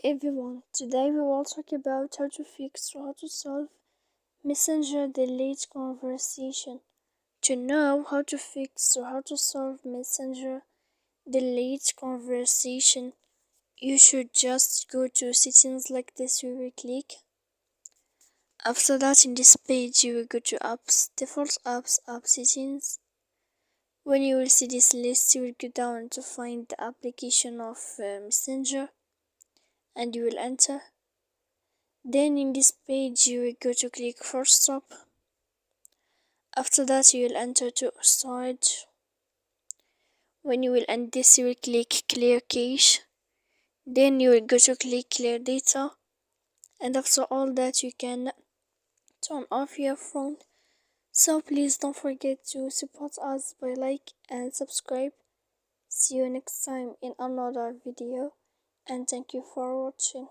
everyone, today we will talk about how to fix or how to solve Messenger delete conversation. To know how to fix or how to solve Messenger delete conversation, you should just go to settings like this. You will click. After that, in this page, you will go to apps, default apps, app settings. When you will see this list, you will go down to find the application of Messenger and you will enter. Then in this page you will go to click force stop. After that you will enter to storage. When you will end this, you will click clear cache. Then you will go to click clear data, and after all that you can turn off your phone. So please don't forget to support us by like and subscribe. See you next time in another video, and thank you for watching.